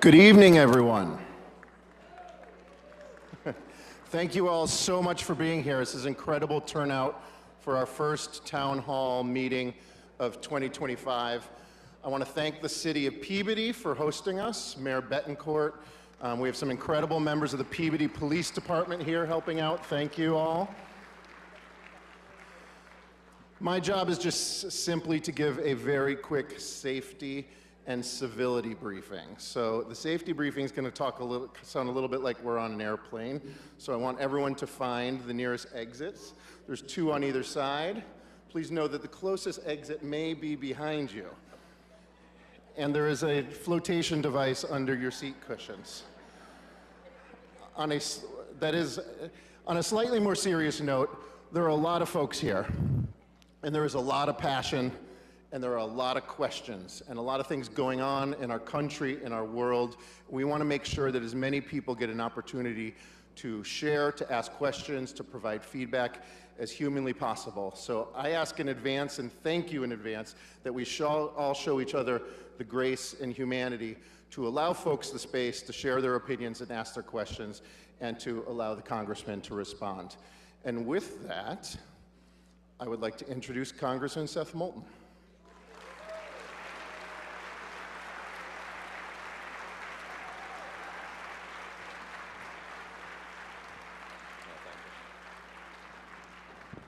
Good evening, everyone. Thank you all so much for being here. This is an incredible turnout for our first town hall meeting of 2025. I want to thank the city of Peabody for hosting us, Mayor Betancourt. We have some incredible members of the Peabody Police Department here helping out. Thank you all. My job is just simply to give a very quick safety and civility briefing. So the safety briefing is going to sound a little bit like we're on an airplane. So I want everyone to find the nearest exits. There's 2 on either side. Please know that the closest exit may be behind you. And there is a flotation device under your seat cushions. On a slightly more serious note, there are a lot of folks here, and there is a lot of passion, and there are a lot of questions and a lot of things going on in our country, in our world. We want to make sure that as many people get an opportunity to share, to ask questions, to provide feedback as humanly possible. So I ask in advance and thank you in advance that we all show each other the grace and humanity to allow folks the space to share their opinions and ask their questions, and to allow the Congressman to respond. And with that, I would like to introduce Congressman Seth Moulton.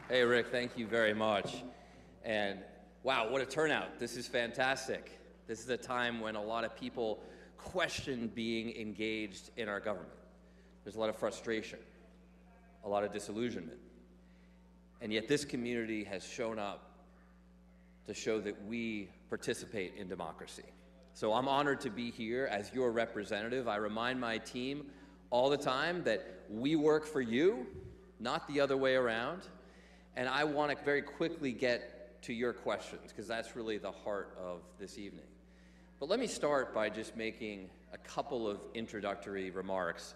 Hey, Rick, thank you very much. And wow, what a turnout. This is fantastic. This is a time when a lot of people question being engaged in our government. There's a lot of frustration, a lot of disillusionment. And yet this community has shown up to show that we participate in democracy. So I'm honored to be here as your representative. I remind my team all the time that we work for you, not the other way around. And I want to very quickly get to your questions, because that's really the heart of this evening. But let me start by just making a couple of introductory remarks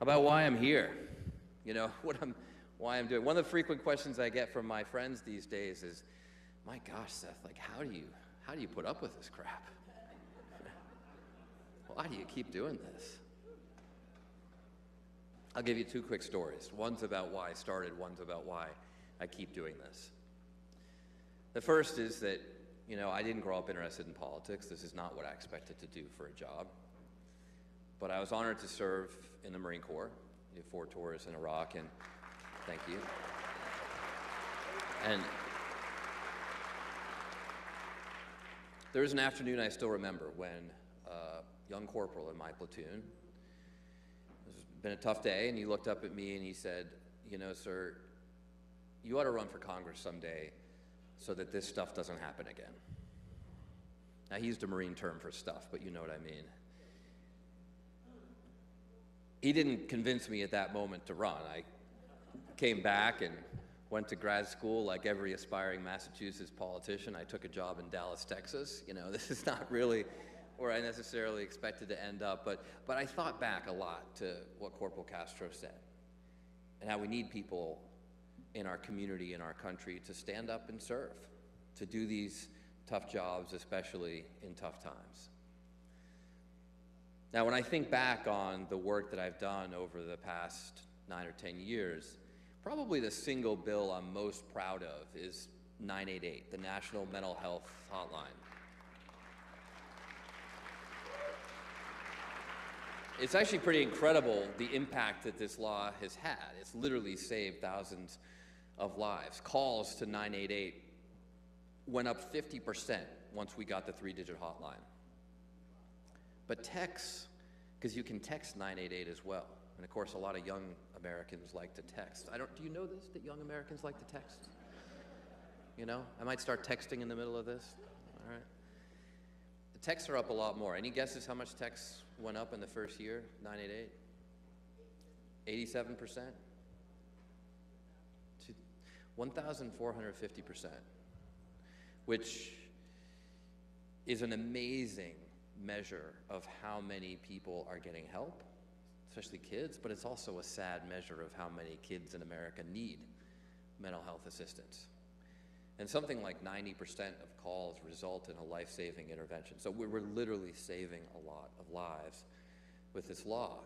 about why I'm here. You know, why I'm doing. One of the frequent questions I get from my friends these days is, my gosh, Seth, like how do you put up with this crap? Why do you keep doing this? I'll give you 2 quick stories. One's about why I started, one's about why I keep doing this. The first is that, you know, I didn't grow up interested in politics. This is not what I expected to do for a job. But I was honored to serve in the Marine Corps. I did 4 tours in Iraq, and thank you. And there was an afternoon I still remember when a young corporal in my platoon, it's been a tough day, and he looked up at me and he said, you know, sir, you ought to run for Congress someday so that this stuff doesn't happen again. Now, he used a Marine term for stuff, but you know what I mean. He didn't convince me at that moment to run. I came back and went to grad school like every aspiring Massachusetts politician. I took a job in Dallas, Texas. You know, this is not really where I necessarily expected to end up, but I thought back a lot to what Corporal Castro said and how we need people in our community, in our country, to stand up and serve, to do these tough jobs, especially in tough times. Now, when I think back on the work that I've done over the past 9 or 10 years, probably the single bill I'm most proud of is 988, the National Mental Health Hotline. It's actually pretty incredible the impact that this law has had. It's literally saved thousands of lives. Calls to 988 went up 50% once we got the 3-digit hotline. But texts, because you can text 988 as well. And of course, a lot of young Americans like to text. Do you know this, that young Americans like to text? You know, I might start texting in the middle of this. All right. The texts are up a lot more. Any guesses how much texts went up in the first year, 988? 87%? 1,450%, which is an amazing measure of how many people are getting help, especially kids, but it's also a sad measure of how many kids in America need mental health assistance. And something like 90% of calls result in a life-saving intervention. So we're literally saving a lot of lives with this law.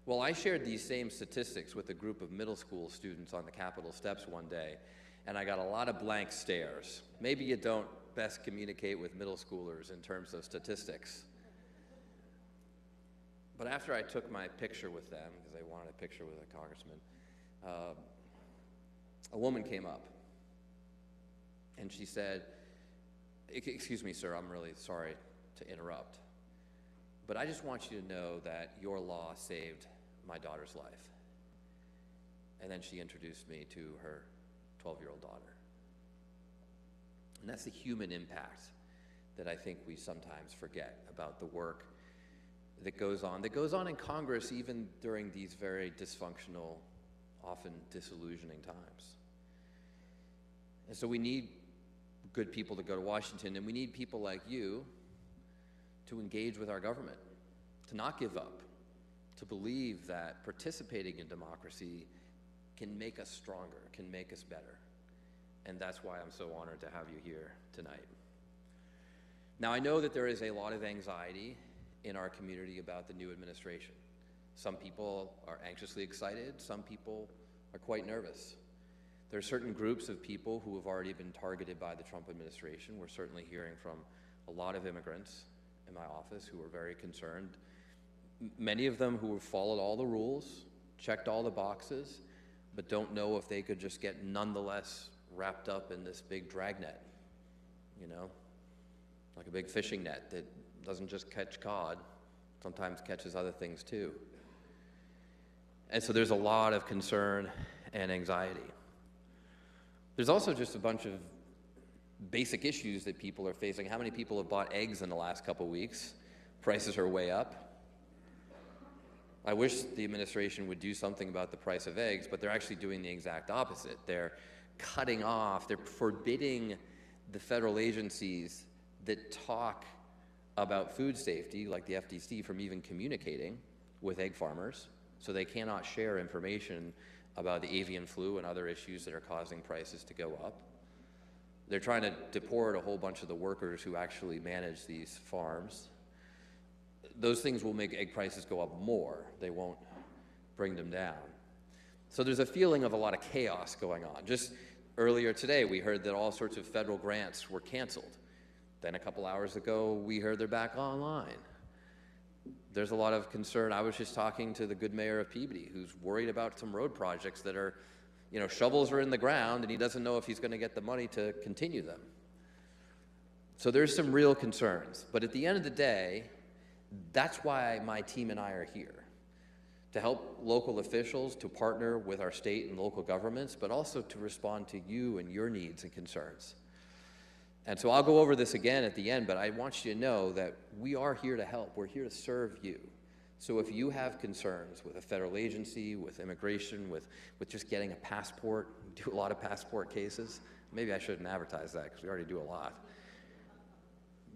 Well, I shared these same statistics with a group of middle school students on the Capitol steps one day, and I got a lot of blank stares. Maybe you don't best communicate with middle schoolers in terms of statistics. But after I took my picture with them, because they wanted a picture with a congressman, a woman came up, and she said, "Excuse me, sir, I'm really sorry to interrupt, but I just want you to know that your law saved my daughter's life." And then she introduced me to her 12-year-old daughter. And that's the human impact that I think we sometimes forget about the work that goes on in Congress, even during these very dysfunctional, often disillusioning times. And so we need good people to go to Washington, and we need people like you to engage with our government, to not give up, to believe that participating in democracy can make us stronger, can make us better. And that's why I'm so honored to have you here tonight. Now, I know that there is a lot of anxiety in our community about the new administration. Some people are anxiously excited, some people are quite nervous. There are certain groups of people who have already been targeted by the Trump administration. We're certainly hearing from a lot of immigrants in my office who are very concerned. Many of them who have followed all the rules, checked all the boxes, but don't know if they could just get nonetheless wrapped up in this big dragnet, you know, like a big fishing net that doesn't just catch cod, sometimes catches other things too. And so there's a lot of concern and anxiety. There's also just a bunch of basic issues that people are facing. How many people have bought eggs in the last couple weeks? Prices are way up. I wish the administration would do something about the price of eggs, but they're actually doing the exact opposite. They're cutting off, they're forbidding the federal agencies that talk about food safety, like the FTC, from even communicating with egg farmers, so they cannot share information about the avian flu and other issues that are causing prices to go up. They're trying to deport a whole bunch of the workers who actually manage these farms. Those things will make egg prices go up more. They won't bring them down. So there's a feeling of a lot of chaos going on. Just earlier today, we heard that all sorts of federal grants were canceled. Then a couple hours ago, we heard they're back online. There's a lot of concern. I was just talking to the good mayor of Peabody, who's worried about some road projects that are, you know, shovels are in the ground, and he doesn't know if he's going to get the money to continue them. So there's some real concerns. But at the end of the day, that's why my team and I are here, to help local officials, to partner with our state and local governments, but also to respond to you and your needs and concerns. And so I'll go over this again at the end, but I want you to know that we are here to help. We're here to serve you. So if you have concerns with a federal agency, with immigration, with just getting a passport, we do a lot of passport cases. Maybe I shouldn't advertise that because we already do a lot.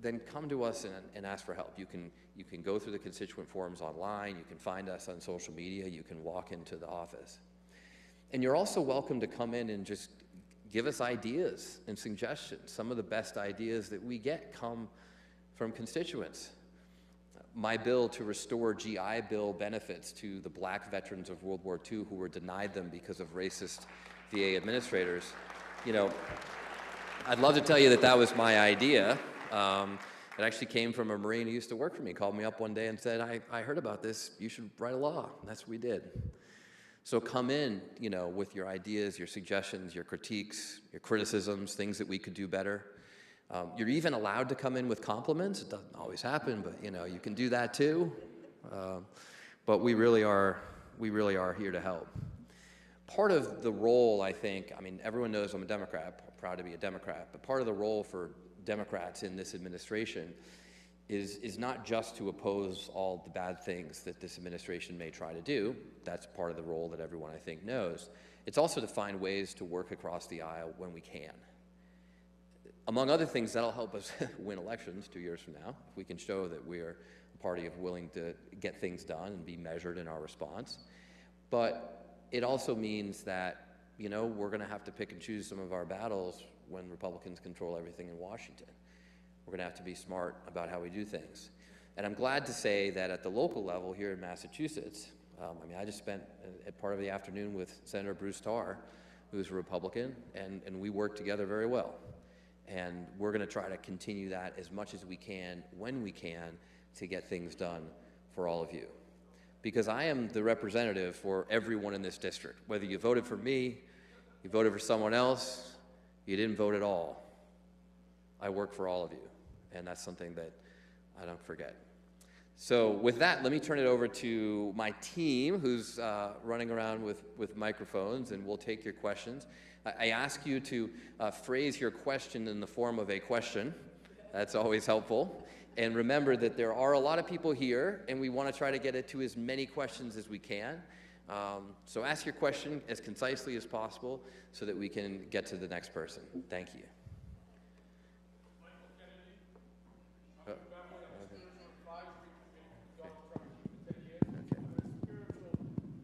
Then come to us and ask for help. You can go through the constituent forums online. You can find us on social media. You can walk into the office. And you're also welcome to come in and just give us ideas and suggestions. Some of the best ideas that we get come from constituents. My bill to restore GI Bill benefits to the black veterans of World War II who were denied them because of racist VA administrators. You know, I'd love to tell you that that was my idea. It actually came from a Marine who used to work for me, called me up one day and said, I heard about this, you should write a law. And that's what we did. So come in, you know, with your ideas, your suggestions, your critiques, your criticisms, things that we could do better. You're even allowed to come in with compliments. It doesn't always happen, but you know, you can do that too. But we really are here to help. Part of the role, I think, I mean, everyone knows I'm a Democrat, proud to be a Democrat, but part of the role for Democrats in this administration is not just to oppose all the bad things that this administration may try to do. That's part of the role that everyone, I think, knows. It's also to find ways to work across the aisle when we can. Among other things, that'll help us win elections 2 years from now, if we can show that we're a party of willing to get things done and be measured in our response. But it also means that you know, we're going to have to pick and choose some of our battles when Republicans control everything in Washington. We're going to have to be smart about how we do things. And I'm glad to say that at the local level here in Massachusetts, I mean, I just spent a part of the afternoon with Senator Bruce Tarr, who's a Republican, and we work together very well. And we're going to try to continue that as much as we can, when we can, to get things done for all of you. Because I am the representative for everyone in this district. Whether you voted for me, you voted for someone else, you didn't vote at all, I work for all of you. And that's something that I don't forget. So with that, let me turn it over to my team who's running around with microphones, and we'll take your questions. I ask you to phrase your question in the form of a question. That's always helpful. And remember that there are a lot of people here, and we want to try to get it to as many questions as we can. So ask your question as concisely as possible so that we can get to the next person. Thank you.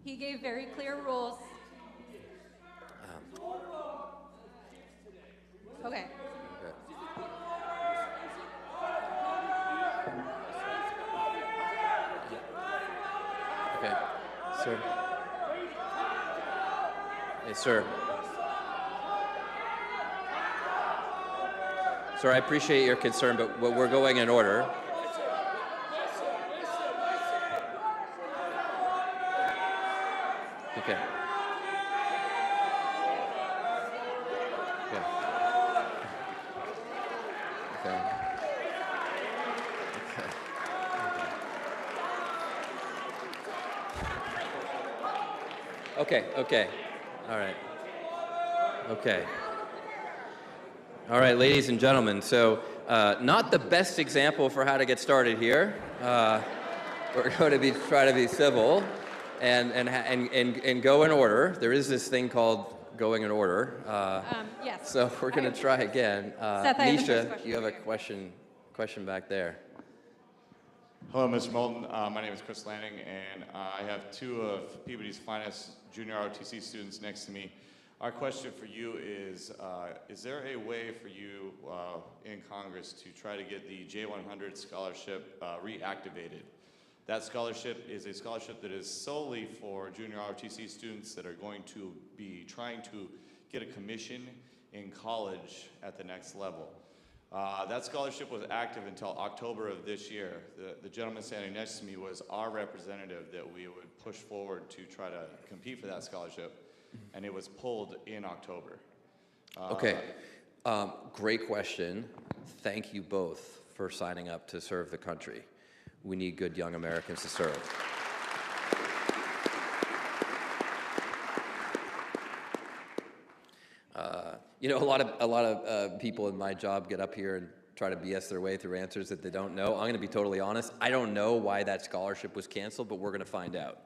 He gave very clear rules. Okay. Okay, sir. Hey, sir. Sir, I appreciate your concern, but we're going in order. Okay. Okay. Okay. Okay. Okay. All right. Okay. All right, ladies and gentlemen. So, not the best example for how to get started here. We're going to try to be civil and go in order. There is this thing called going in order. Yes. So we're going to try again. Seth, I have the first Nisha, question you have a for you. question back there. Hello, Mr. Moulton. My name is Chris Lanning, and I have two of Peabody's finest junior ROTC students next to me. Our question for you is there a way for you in Congress to try to get the J100 scholarship reactivated? That scholarship is a scholarship that is solely for junior ROTC students that are going to be trying to get a commission in college at the next level. That scholarship was active until October of this year. The gentleman standing next to me was our representative that we would push forward to try to compete for that scholarship, and it was pulled in October. Okay, great question. Thank you both for signing up to serve the country. We need good young Americans to serve. You know, a lot of people in my job get up here and try to BS their way through answers that they don't know. I'm going to be totally honest. I don't know why that scholarship was canceled, but we're going to find out.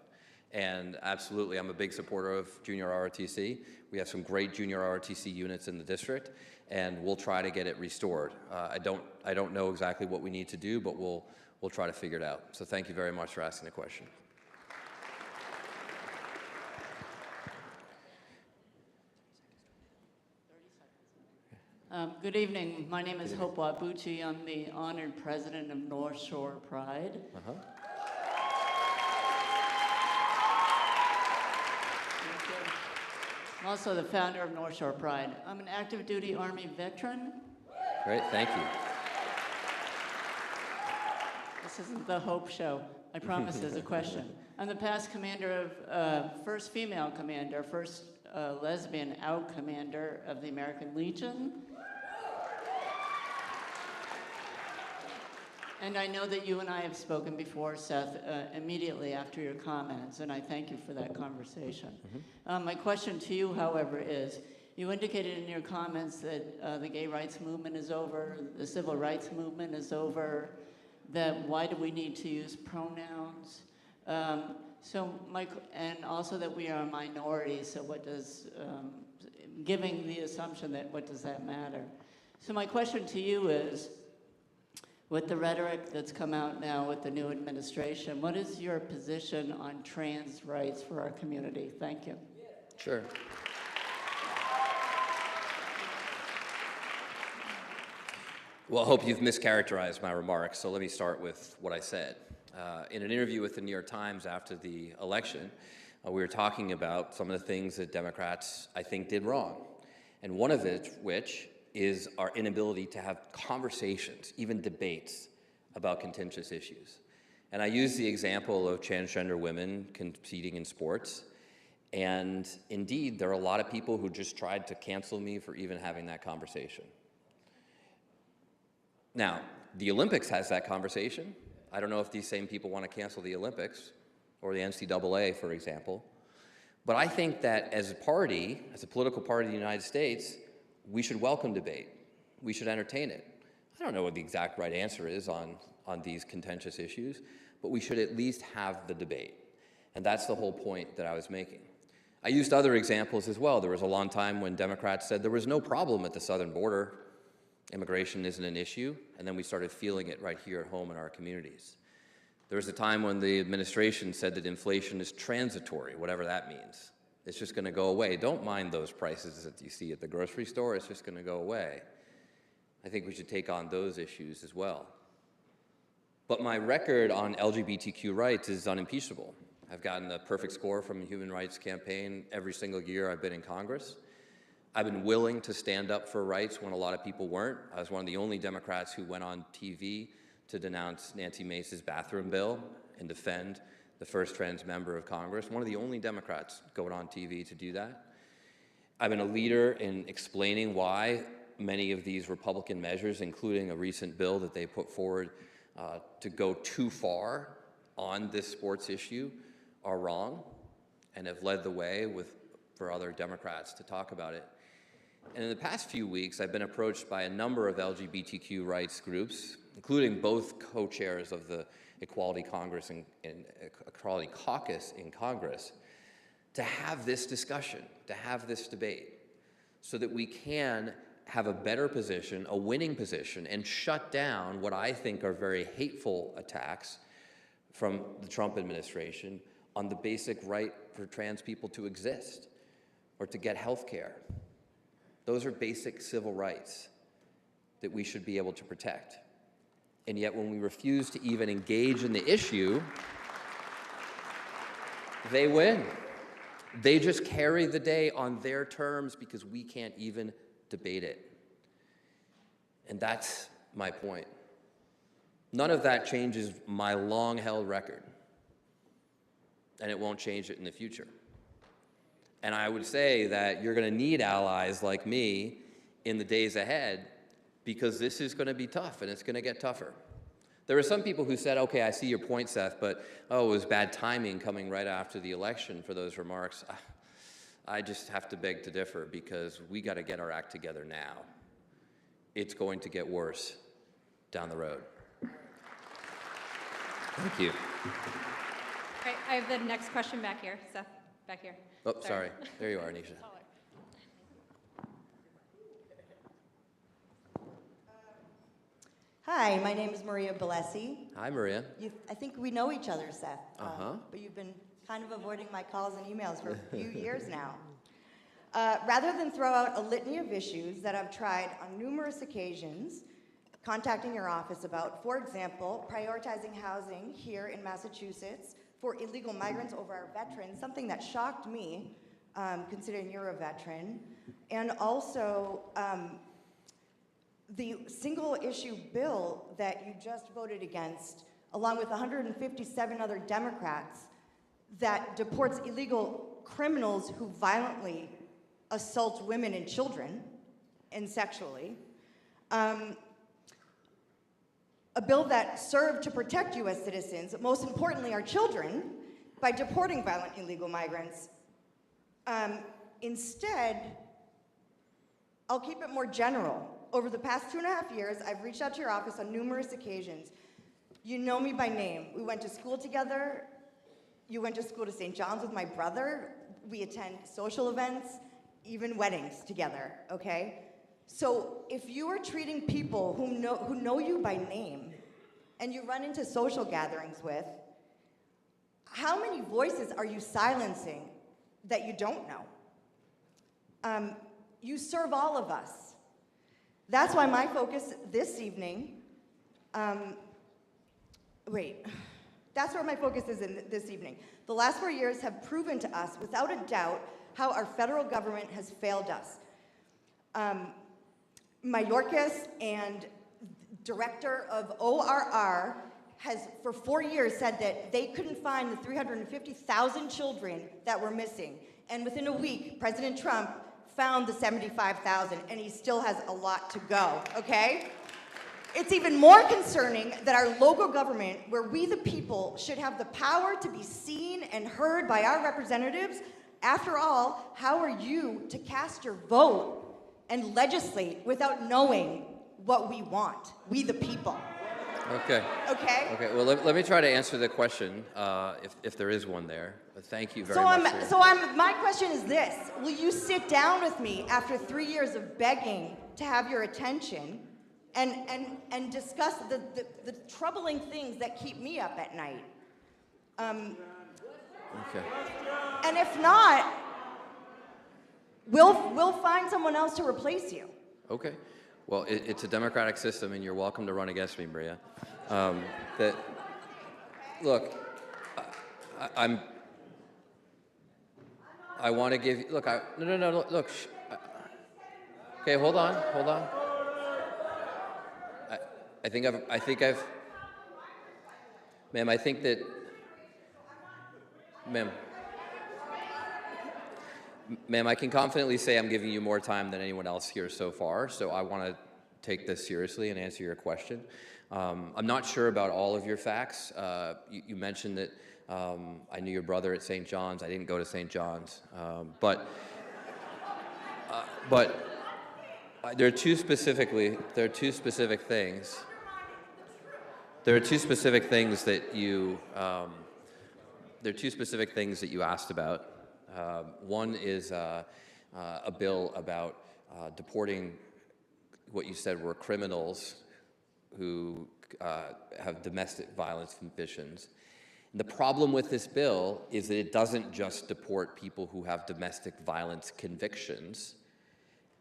And absolutely, I'm a big supporter of junior ROTC. We have some great junior ROTC units in the district, and we'll try to get it restored. I don't know exactly what we need to do, but we'll try to figure it out. So thank you very much for asking the question. Good evening. My name is Hope Wabuchi. I'm the honored president of North Shore Pride. Thank you. I'm also the founder of North Shore Pride. I'm an active duty Army veteran. Great, thank you. This isn't the Hope Show. I promise there's a question. I'm the past commander of, first female commander, first lesbian out commander of the American Legion. And I know that you and I have spoken before, Seth, immediately after your comments, and I thank you for that conversation. My question to you, however, is, you indicated in your comments that the gay rights movement is over, the civil rights movement is over, that why do we need to use pronouns? And also that we are a minority, so what does, giving the assumption that what does that matter? So my question to you is, with the rhetoric that's come out now with the new administration, what is your position on trans rights for our community? Thank you. Sure. Well, I hope you've mischaracterized my remarks, so let me start with what I said. In an interview with the New York Times after the election, we were talking about some of the things that Democrats, I think, did wrong. And one of it, which is our inability to have conversations, even debates, about contentious issues. And I use the example of transgender women competing in sports. And indeed, there are a lot of people who just tried to cancel me for even having that conversation. Now, the Olympics has that conversation. I don't know if these same people want to cancel the Olympics or the NCAA, for example. But I think that as a party, as a political party in the United States, we should welcome debate. We should entertain it. I don't know what the exact right answer is on these contentious issues, but we should at least have the debate. And that's the whole point that I was making. I used other examples as well. There was a long time when Democrats said there was no problem at the southern border. Immigration isn't an issue, and then we started feeling it right here at home in our communities. There was a time when the administration said that inflation is transitory, whatever that means. It's just going to go away. Don't mind those prices that you see at the grocery store. It's just going to go away. I think we should take on those issues as well. But my record on LGBTQ rights is unimpeachable. I've gotten a perfect score from the Human Rights Campaign every single year I've been in Congress. I've been willing to stand up for rights when a lot of people weren't. I was one of the only Democrats who went on TV to denounce Nancy Mace's bathroom bill and defend the first trans member of Congress. One of the only Democrats going on TV to do that. I've been a leader in explaining why many of these Republican measures, including a recent bill that they put forward to go too far on this sports issue, are wrong, and have led the way for other Democrats to talk about it. And in the past few weeks, I've been approached by a number of LGBTQ rights groups, including both co-chairs of the Equality Caucus in Congress, to have this discussion, to have this debate, so that we can have a better position, a winning position, and shut down what I think are very hateful attacks from the Trump administration on the basic right for trans people to exist or to get health care. Those are basic civil rights that we should be able to protect. And yet when we refuse to even engage in the issue, they win. They just carry the day on their terms because we can't even debate it. And that's my point. None of that changes my long-held record, and it won't change it in the future. And I would say that you're going to need allies like me in the days ahead, because this is going to be tough, and it's going to get tougher. There were some people who said, okay, I see your point, Seth, but it was bad timing coming right after the election for those remarks. I just have to beg to differ, because we got to get our act together now. It's going to get worse down the road. Thank you. All right, I have the next question back here. Seth, back here. Oh, sorry. There you are, Nisha. Hi, my name is Maria Balesi. Hi, Maria. I think we know each other, Seth. Uh-huh. But you've been kind of avoiding my calls and emails for a few years now. Rather than throw out a litany of issues that I've tried on numerous occasions contacting your office about, for example, prioritizing housing here in Massachusetts for illegal migrants over our veterans, something that shocked me, considering you're a veteran, and also the single-issue bill that you just voted against, along with 157 other Democrats, that deports illegal criminals who violently assault women and children, and sexually. A bill that served to protect U.S. citizens, most importantly our children, by deporting violent illegal migrants. Instead, I'll keep it more general. Over the past 2.5 years, I've reached out to your office on numerous occasions. You know me by name. We went to school together. You went to school to St. John's with my brother. We attend social events, even weddings together, okay? So if you are treating people who know you by name and you run into social gatherings with, how many voices are you silencing that you don't know? You serve all of us. That's why my focus this evening, that's where my focus is this evening. The last 4 years have proven to us, without a doubt, how our federal government has failed us. Mayorkas and director of ORR has, for 4 years, said that they couldn't find the 350,000 children that were missing. And within a week, President Trump found the 75,000, and he still has a lot to go, okay? It's even more concerning that our local government, where we the people should have the power to be seen and heard by our representatives, after all, how are you to cast your vote and legislate without knowing what we want, we the people? Okay. Okay? Okay, well, let me try to answer the question, if there is one there. Thank you very much. My question is this: will you sit down with me after 3 years of begging to have your attention and discuss the troubling things that keep me up at night? Okay. And if not, we'll find someone else to replace you. Okay. Well, it's a democratic system, and you're welcome to run against me, Maria. Look, I want to give you, look, no, look. Okay, hold on. I think I've, ma'am, I think that, Ma'am, I can confidently say I'm giving you more time than anyone else here so far, so I want to take this seriously and answer your question. I'm not sure about all of your facts. You mentioned that I knew your brother at St. John's. I didn't go to St. John's, but there are two specific things. There are two specific things that you asked about. One is a bill about deporting what you said were criminals who have domestic violence convictions. And the problem with this bill is that it doesn't just deport people who have domestic violence convictions.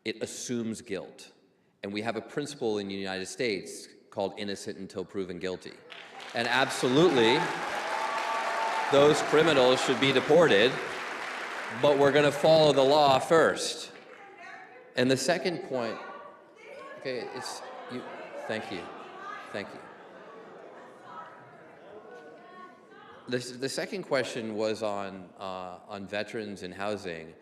It assumes guilt. And we have a principle in the United States called innocent until proven guilty. And absolutely, those criminals should be deported, but we're going to follow the law first. And the second point, okay, thank you. The second question was on veterans and housing.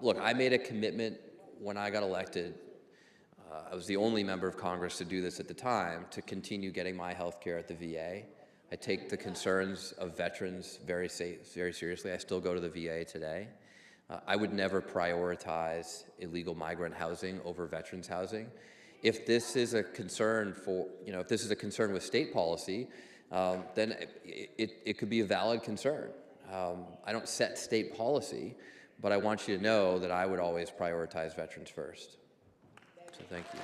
Look, I made a commitment when I got elected. I was the only member of Congress to do this at the time, to continue getting my health care at the VA. I take the concerns of veterans very seriously. I still go to the VA today. I would never prioritize illegal migrant housing over veterans housing. If this is a concern with state policy, then it could be a valid concern. I don't set state policy, but I want you to know that I would always prioritize veterans first. So thank you.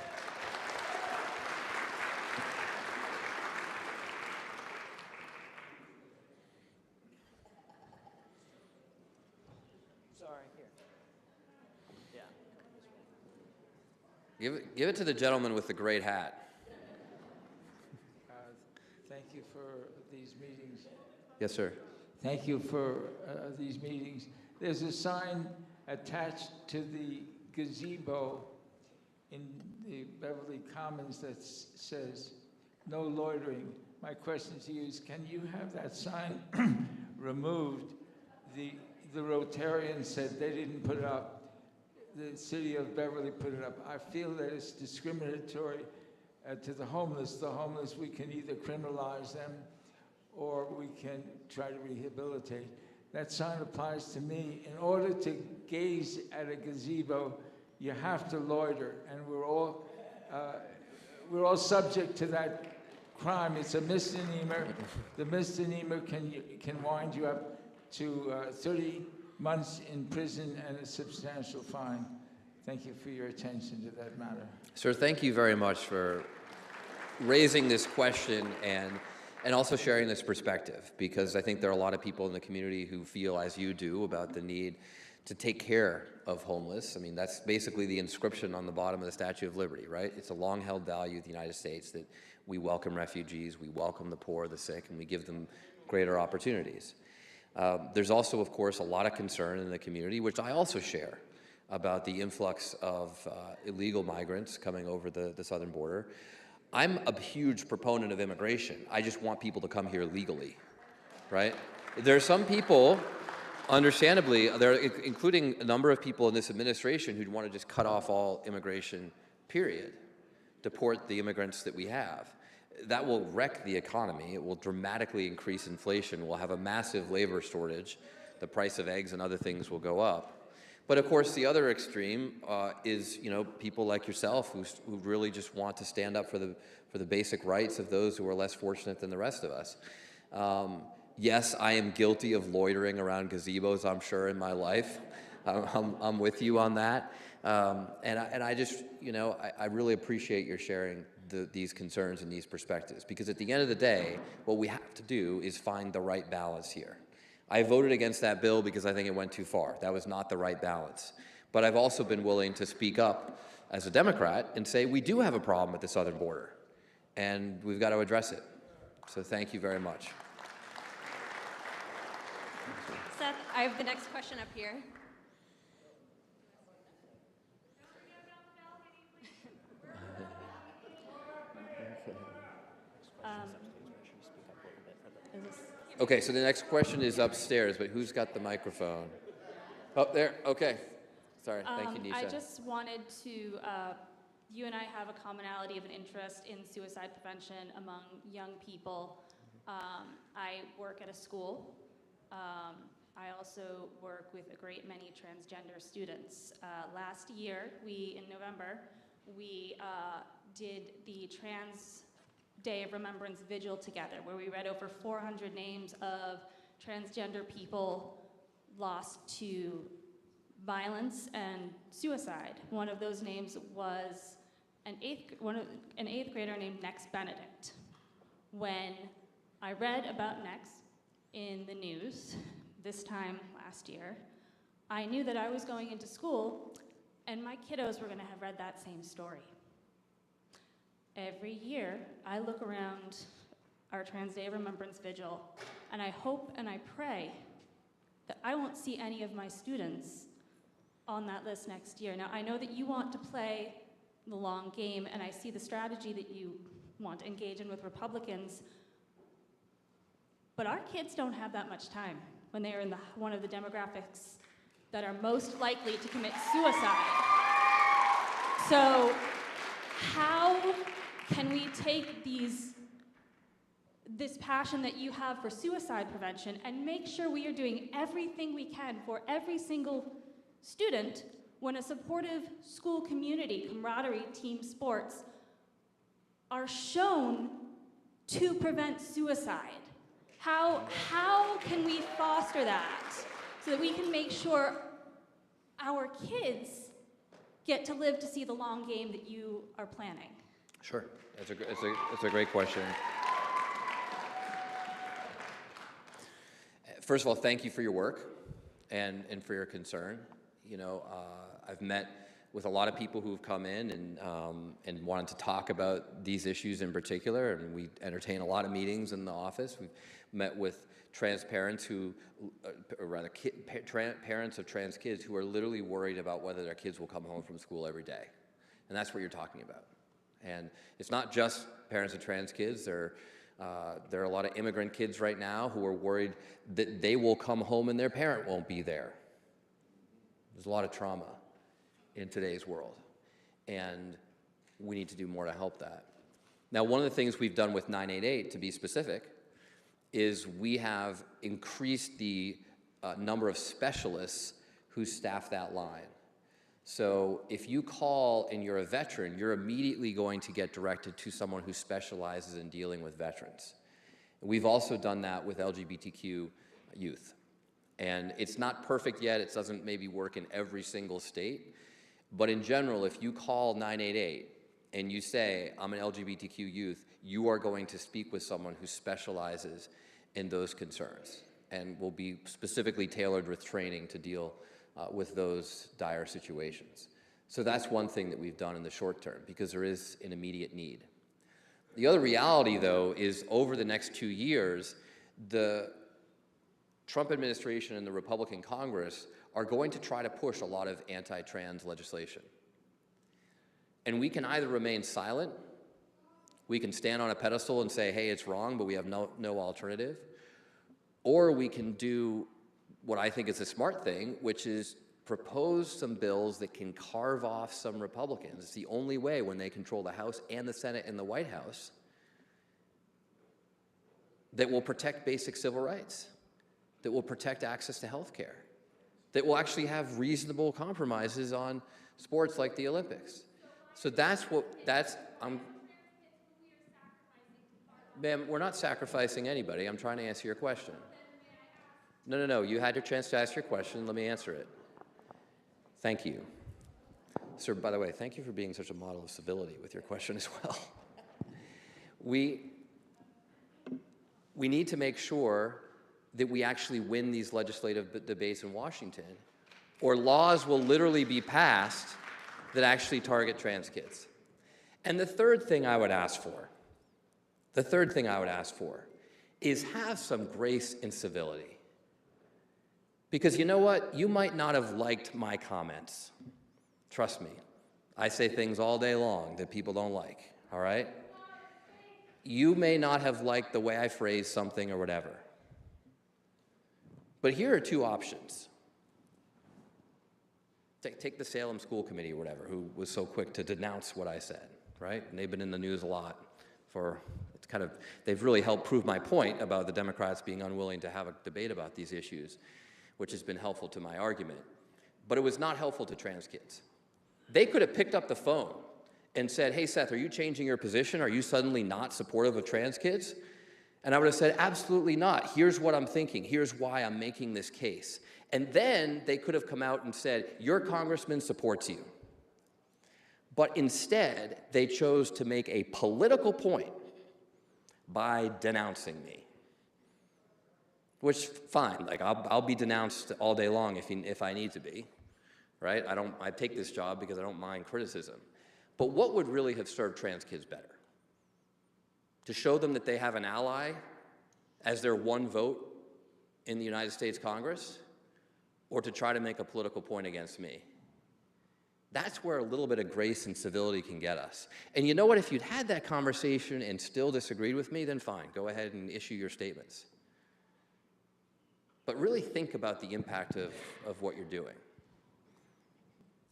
Give it to the gentleman with the great hat. Thank you for these meetings. Yes, sir. Thank you for these meetings. There's a sign attached to the gazebo in the Beverly Commons that says, "No loitering." My question to you is, can you have that sign removed? The Rotarians said they didn't put it up. The city of Beverly put it up. I feel that it's discriminatory to the homeless. The homeless, we can either criminalize them or we can try to rehabilitate. That sign applies to me. In order to gaze at a gazebo, you have to loiter, and we're all subject to that crime. It's a misdemeanor. The misdemeanor can wind you up to 30 months in prison and a substantial fine. Thank you for your attention to that matter. Sir, thank you very much for raising this question and also sharing this perspective, because I think there are a lot of people in the community who feel as you do about the need to take care of homeless. I mean, that's basically the inscription on the bottom of the Statue of Liberty, right? It's a long-held value of the United States that we welcome refugees, we welcome the poor, the sick, and we give them greater opportunities. There's also, of course, a lot of concern in the community, which I also share, about the influx of illegal migrants coming over the southern border. I'm a huge proponent of immigration. I just want people to come here legally, right? There are some people, understandably, including a number of people in this administration who'd want to just cut off all immigration, period, deport the immigrants that we have. That will wreck the economy. It will dramatically increase inflation. We'll have a massive labor shortage. The price of eggs and other things will go up. But of course, the other extreme is, people like yourself who really just want to stand up for the basic rights of those who are less fortunate than the rest of us. Yes, I am guilty of loitering around gazebos, I'm sure, in my life. I'm with you on that. And I just, I really appreciate your sharing these concerns and these perspectives, because at the end of the day, what we have to do is find the right balance here. I voted against that bill because I think it went too far. That was not the right balance. But I've also been willing to speak up as a Democrat and say we do have a problem at the southern border, and we've got to address it. So thank you very much. Seth, I have the next question up here. Okay, so the next question is upstairs, but who's got the microphone? Oh, there, okay. Sorry, thank you, Nisha. I just wanted to, you and I have a commonality of an interest in suicide prevention among young people. I work at a school. I also work with a great many transgender students. Last year, in November, we did the Trans Day of Remembrance Vigil together, where we read over 400 names of transgender people lost to violence and suicide. One of those names was an eighth grader named Nex Benedict. When I read about Nex in the news this time last year, I knew that I was going into school and my kiddos were going to have read that same story. Every year, I look around our Trans Day of Remembrance Vigil, and I hope and I pray that I won't see any of my students on that list next year. Now, I know that you want to play the long game, and I see the strategy that you want to engage in with Republicans, but our kids don't have that much time when they are in one of the demographics that are most likely to commit suicide. So, how can we take this passion that you have for suicide prevention and make sure we are doing everything we can for every single student when a supportive school community, camaraderie, team sports are shown to prevent suicide? How can we foster that so that we can make sure our kids get to live to see the long game that you are planning? Sure, it's a great question. First of all, thank you for your work and for your concern. I've met with a lot of people who've come in and wanted to talk about these issues in particular, and we entertain a lot of meetings in the office. We've met with trans parents parents of trans kids who are literally worried about whether their kids will come home from school every day, and that's what you're talking about. And it's not just parents of trans kids. There are a lot of immigrant kids right now who are worried that they will come home and their parent won't be there. There's a lot of trauma in today's world, and we need to do more to help that. Now, one of the things we've done with 988, to be specific, is we have increased the number of specialists who staff that line. So if you call and you're a veteran, you're immediately going to get directed to someone who specializes in dealing with veterans. We've also done that with LGBTQ youth. And it's not perfect yet. It doesn't maybe work in every single state. But in general, if you call 988 and you say, I'm an LGBTQ youth, you are going to speak with someone who specializes in those concerns and will be specifically tailored with training to deal with those dire situations. So that's one thing that we've done in the short term, because there is an immediate need. The other reality, though, is over the next 2 years, the Trump administration and the Republican Congress are going to try to push a lot of anti-trans legislation. And we can either remain silent, we can stand on a pedestal and say, hey, it's wrong, but we have no alternative, or we can do what I think is a smart thing, which is propose some bills that can carve off some Republicans. It's the only way, when they control the House and the Senate and the White House, that will protect basic civil rights, that will protect access to health care, that will actually have reasonable compromises on sports like the Olympics. So ma'am, we're not sacrificing anybody. I'm trying to answer your question. No, you had your chance to ask your question. Let me answer it. Thank you. Sir, by the way, thank you for being such a model of civility with your question as well. We need to make sure that we actually win these legislative debates in Washington, or laws will literally be passed that actually target trans kids. And the third thing I would ask for is have some grace and civility. Because you know what? You might not have liked my comments. Trust me. I say things all day long that people don't like, all right? You may not have liked the way I phrased something or whatever. But here are two options. Take the Salem School Committee or whatever, who was so quick to denounce what I said, right? And they've been in the news a lot for, they've really helped prove my point about the Democrats being unwilling to have a debate about these issues, which has been helpful to my argument. But it was not helpful to trans kids. They could have picked up the phone and said, hey, Seth, are you changing your position? Are you suddenly not supportive of trans kids? And I would have said, absolutely not. Here's what I'm thinking. Here's why I'm making this case. And then they could have come out and said, your congressman supports you. But instead, they chose to make a political point by denouncing me. Which, fine, like I'll be denounced all day long if I need to be, right? I take this job because I don't mind criticism. But what would really have served trans kids better? To show them that they have an ally as their one vote in the United States Congress, or to try to make a political point against me? That's where a little bit of grace and civility can get us. And you know what? If you'd had that conversation and still disagreed with me, then fine, go ahead and issue your statements. But really think about the impact of what you're doing.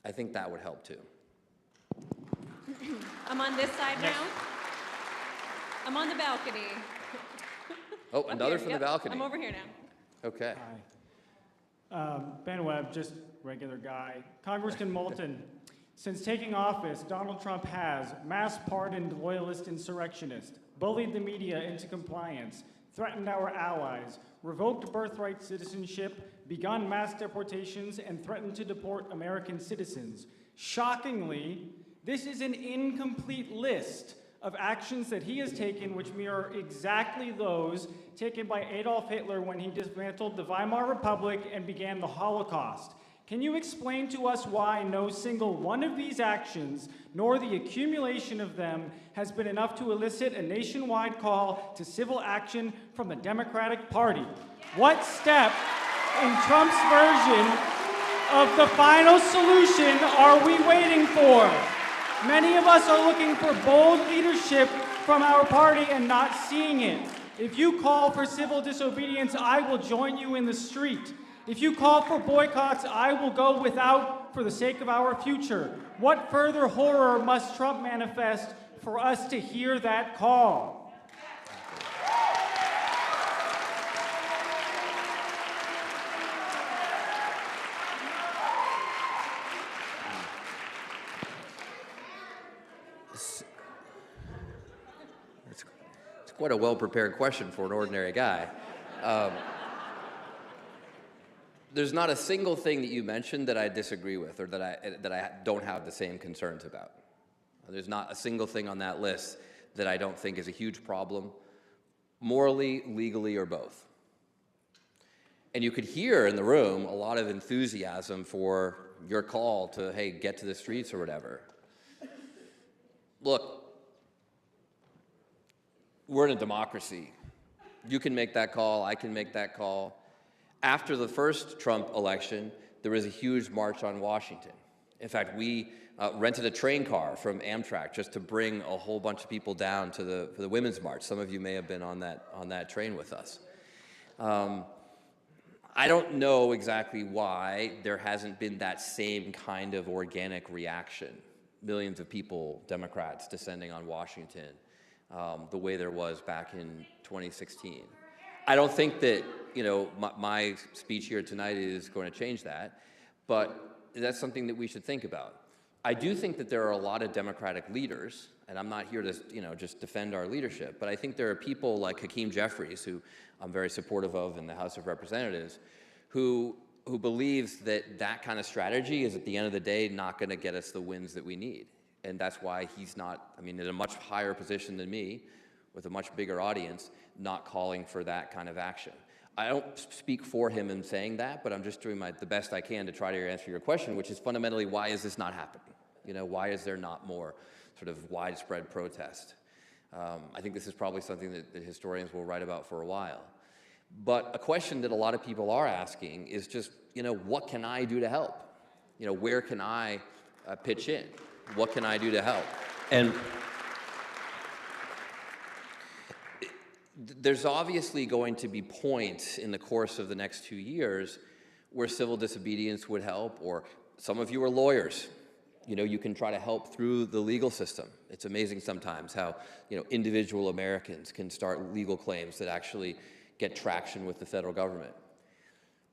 I think that would help too. I'm on this side now. I'm on the balcony. Oh, another from the balcony. I'm over here now. Okay. Hi. Ben Webb, just regular guy. Congressman Moulton, since taking office, Donald Trump has mass pardoned loyalist insurrectionists, bullied the media into compliance, threatened our allies, revoked birthright citizenship, begun mass deportations, and threatened to deport American citizens. Shockingly, this is an incomplete list of actions that he has taken which mirror exactly those taken by Adolf Hitler when he dismantled the Weimar Republic and began the Holocaust. Can you explain to us why no single one of these actions, nor the accumulation of them, has been enough to elicit a nationwide call to civil action from the Democratic Party? What step in Trump's version of the final solution are we waiting for? Many of us are looking for bold leadership from our party and not seeing it. If you call for civil disobedience, I will join you in the street. If you call for boycotts, I will go without for the sake of our future. What further horror must Trump manifest for us to hear that call? It's quite a well-prepared question for an ordinary guy. There's not a single thing that you mentioned that I disagree with or that I don't have the same concerns about. There's not a single thing on that list that I don't think is a huge problem, morally, legally, or both. And you could hear in the room a lot of enthusiasm for your call to, hey, get to the streets or whatever. Look, we're in a democracy. You can make that call, I can make that call. After the first Trump election, there was a huge march on Washington. In fact, we rented a train car from Amtrak just to bring a whole bunch of people down to for the Women's March. Some of you may have been on that train with us. I don't know exactly why there hasn't been that same kind of organic reaction. Millions of people, Democrats, descending on Washington, the way there was back in 2016. I don't think that, my speech here tonight is going to change that, but that's something that we should think about. I do think that there are a lot of Democratic leaders, and I'm not here to, just defend our leadership, but I think there are people like Hakeem Jeffries, who I'm very supportive of in the House of Representatives, who believes that that kind of strategy is, at the end of the day, not going to get us the wins that we need. And that's why he's not, in a much higher position than me, with a much bigger audience, not calling for that kind of action. I don't speak for him in saying that, but I'm just doing the best I can to try to answer your question, which is fundamentally, why is this not happening? Why is there not more sort of widespread protest? I think this is probably something that historians will write about for a while. But a question that a lot of people are asking is just, what can I do to help? Where can I pitch in? What can I do to help? And there's obviously going to be points in the course of the next 2 years where civil disobedience would help, or some of you are lawyers. You can try to help through the legal system. It's amazing sometimes how, individual Americans can start legal claims that actually get traction with the federal government.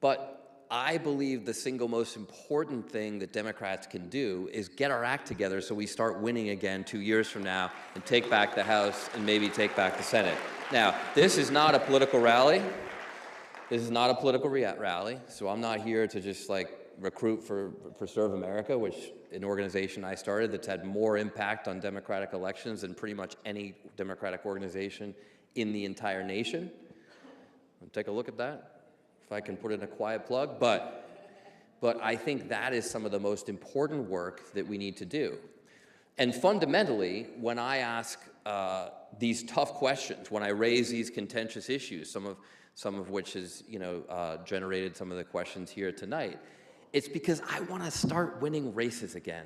But I believe the single most important thing that Democrats can do is get our act together so we start winning again 2 years from now and take back the House and maybe take back the Senate. Now, this is not a political rally. This is not a political rally, so I'm not here to just recruit for Serve America, which an organization I started that's had more impact on Democratic elections than pretty much any Democratic organization in the entire nation. Take a look at that, if I can put in a quiet plug. But I think that is some of the most important work that we need to do. And fundamentally, when I ask these tough questions, when I raise these contentious issues, some of which has generated some of the questions here tonight, it's because I want to start winning races again.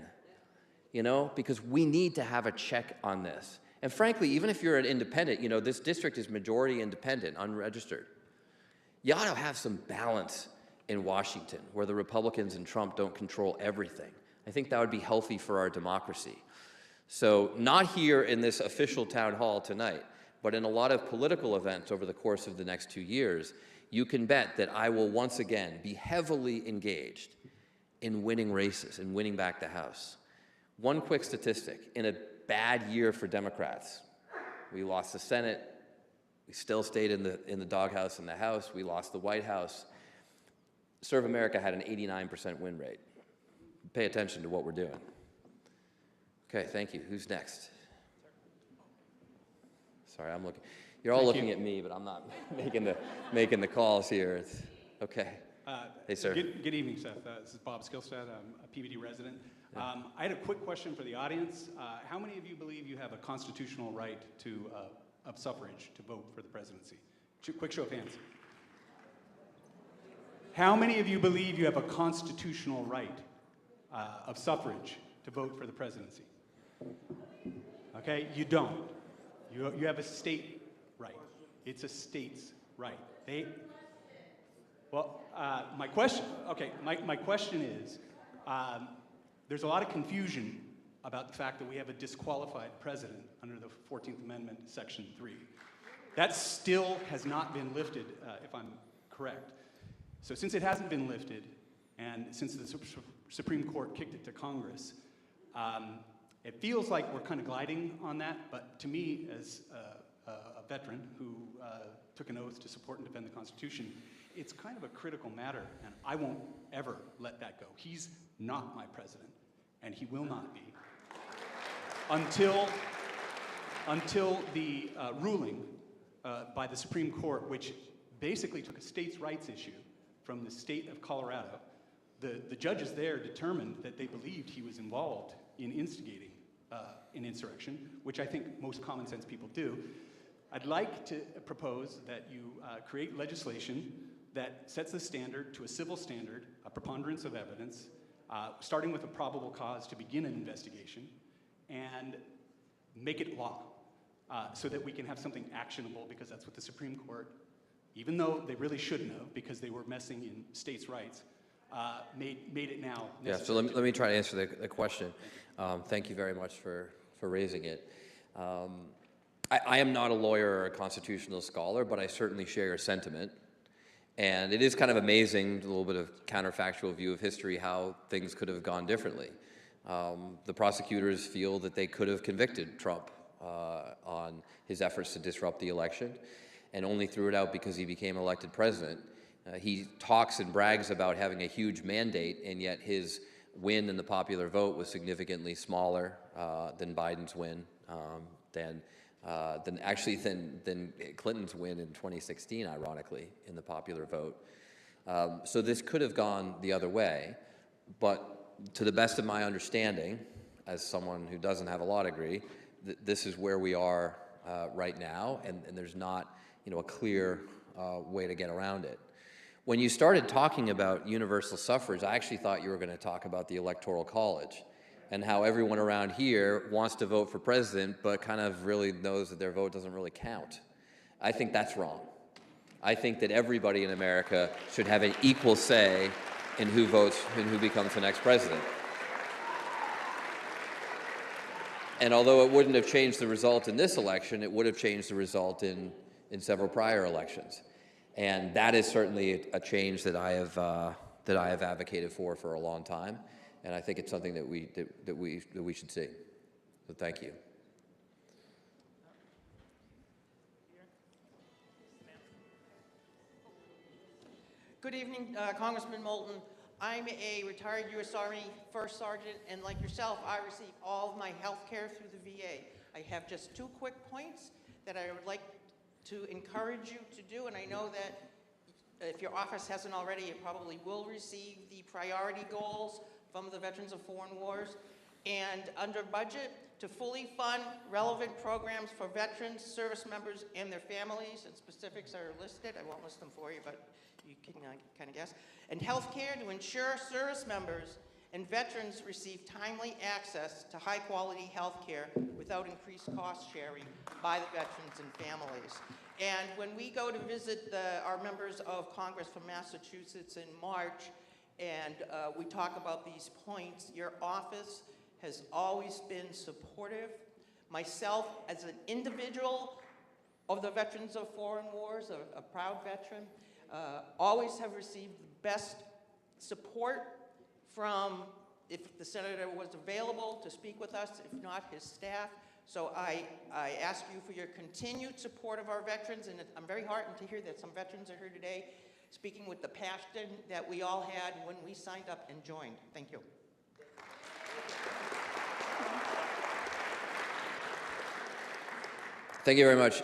Because we need to have a check on this. And frankly, even if you're an independent, this district is majority independent, unregistered. You ought to have some balance in Washington, where the Republicans and Trump don't control everything. I think that would be healthy for our democracy. So not here in this official town hall tonight, but in a lot of political events over the course of the next 2 years, you can bet that I will once again be heavily engaged in winning races and winning back the House. One quick statistic: in a bad year for Democrats, we lost the Senate. We still stayed in the doghouse in the House. We lost the White House. Serve America had an 89% win rate. Pay attention to what we're doing. Okay, thank you. Who's next? Sorry, I'm looking. You're all looking at me, but I'm not making the calls here. Okay. Hey, sir. Good evening, Seth. This is Bob Skilstead. I'm a Peabody resident. I had a quick question for the audience. How many of you believe you have a constitutional right of suffrage to vote for the presidency? Quick show of hands. How many of you believe you have a constitutional right of suffrage to vote for the presidency? Okay, you don't. You have a state right. It's a state's right. My question is, there's a lot of confusion about the fact that we have a disqualified president under the 14th Amendment, Section 3. That still has not been lifted, if I'm correct. So since it hasn't been lifted, and since the Supreme Court kicked it to Congress, it feels like we're kind of gliding on that, but to me, as a veteran who took an oath to support and defend the Constitution, it's kind of a critical matter, and I won't ever let that go. He's not my president, and he will not be, until the ruling by the Supreme Court, which basically took a states' rights issue from the state of Colorado. The judges there determined that they believed he was involved in instigating an insurrection, which I think most common sense people do. I'd like to propose that you create legislation that sets the standard to a civil standard, a preponderance of evidence, starting with a probable cause to begin an investigation, and make it law so that we can have something actionable, because that's what the Supreme Court, even though they really shouldn't have because they were messing in states' rights, made it now necessary. Yeah, so let me try to answer the question. Thank you very much for raising it. I am not a lawyer or a constitutional scholar, but I certainly share your sentiment. And it is kind of amazing, a little bit of counterfactual view of history, how things could have gone differently. The prosecutors feel that they could have convicted Trump on his efforts to disrupt the election, and only threw it out because he became elected president. He talks and brags about having a huge mandate, and yet his win in the popular vote was significantly smaller than Biden's win, than Clinton's win in 2016, ironically, in the popular vote. So this could have gone the other way, but to the best of my understanding, as someone who doesn't have a law degree, this is where we are right now, and there's not, a clear way to get around it. When you started talking about universal suffrage, I actually thought you were going to talk about the Electoral College and how everyone around here wants to vote for president, but kind of really knows that their vote doesn't really count. I think that's wrong. I think that everybody in America should have an equal say in who votes and who becomes the next president. And although it wouldn't have changed the result in this election, it would have changed the result in several prior elections. And that is certainly a change that I have advocated for a long time, and I think it's something that we should see. So thank you. Good evening, Congressman Moulton. I'm a retired U.S. Army First Sergeant, and like yourself, I receive all of my health care through the VA. I have just 2 quick points that I would like to encourage you to do, and I know that if your office hasn't already, it probably will receive the priority goals from the Veterans of Foreign Wars, and under budget, to fully fund relevant programs for veterans, service members, and their families, and specifics are listed. I won't list them for you, but you can kind of guess. And healthcare to ensure service members and veterans receive timely access to high-quality health care without increased cost sharing by the veterans and families. And when we go to visit our members of Congress from Massachusetts in March, and we talk about these points, your office has always been supportive. Myself, as an individual of the Veterans of Foreign Wars, a proud veteran, always have received the best support from, if the senator was available to speak with us, if not his staff. So I ask you for your continued support of our veterans, and I'm very heartened to hear that some veterans are here today speaking with the passion that we all had when we signed up and joined. Thank you. Thank you very much.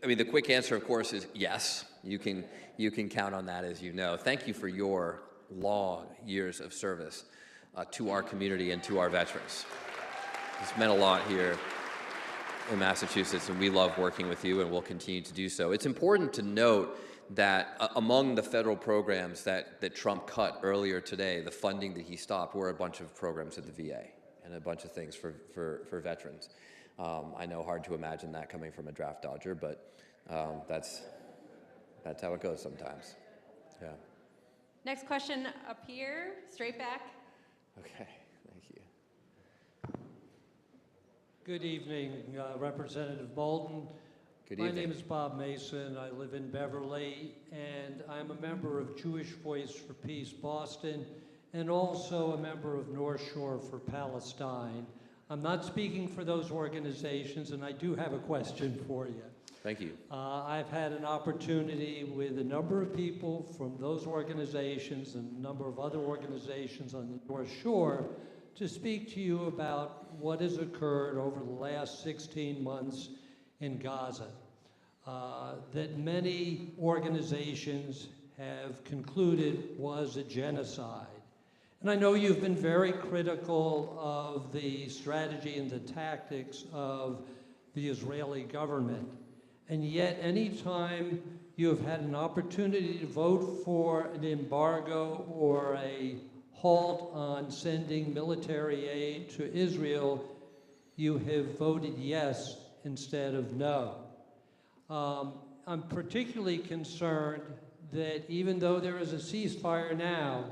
The quick answer, of course, is yes. You can count on that, as you know. Thank you for your long years of service to our community and to our veterans. It's meant a lot here in Massachusetts, and we love working with you, and we'll continue to do so. It's important to note that among the federal programs that Trump cut earlier today, the funding that he stopped were a bunch of programs at the VA and a bunch of things for veterans. I know, hard to imagine that coming from a draft dodger, but that's how it goes sometimes. Yeah. Next question up here, straight back. Okay, thank you. Good evening, Representative Moulton. Good My evening. name is Bob Mason. I live in Beverly, and I'm a member of Jewish Voice for Peace Boston, and also a member of North Shore for Palestine. I'm not speaking for those organizations, and I do have a question for you. Thank you. I've had an opportunity with a number of people from those organizations and a number of other organizations on the North Shore to speak to you about what has occurred over the last 16 months in Gaza. That many organizations have concluded was a genocide. And I know you've been very critical of the strategy and the tactics of the Israeli government. And yet, anytime you have had an opportunity to vote for an embargo or a halt on sending military aid to Israel, you have voted yes instead of no. I'm particularly concerned that even though there is a ceasefire now,